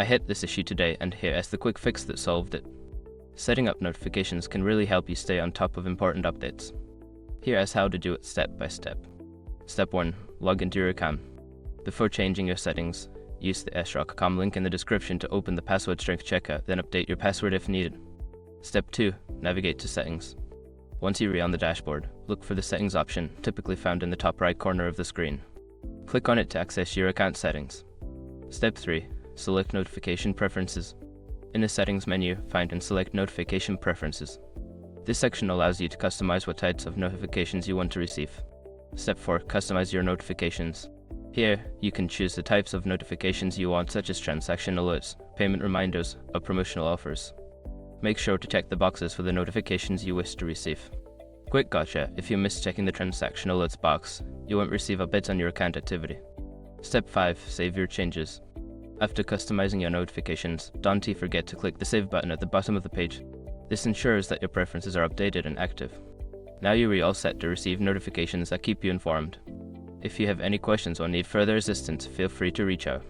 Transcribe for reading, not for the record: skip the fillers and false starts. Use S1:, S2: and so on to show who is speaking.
S1: I hit this issue today, and here is the quick fix that solved it. Setting up notifications can really help you stay on top of important updates. Here is how to do it step by step. Step 1. Log into your account. Before changing your settings, use the srock.com link in the description to open the password strength checker, then update your password if needed. Step 2. Navigate to settings. Once you're on the dashboard, look for the settings option, typically found in the top right corner of the screen. Click on it to access your account settings. Step 3. Select notification preferences. In the settings menu, find and select notification preferences. This section allows you to customize what types of notifications you want to receive. Step 4. Customize your notifications. Here, you can choose the types of notifications you want, such as transaction alerts, payment reminders, or promotional offers. Make sure to check the boxes for the notifications you wish to receive. Quick gotcha: if you miss checking the transaction alerts box, you won't receive a bit on your account activity. Step 5. Save your changes. After customizing your notifications, don't forget to click the Save button at the bottom of the page. This ensures that your preferences are updated and active. Now you're all set to receive notifications that keep you informed. If you have any questions or need further assistance, feel free to reach out.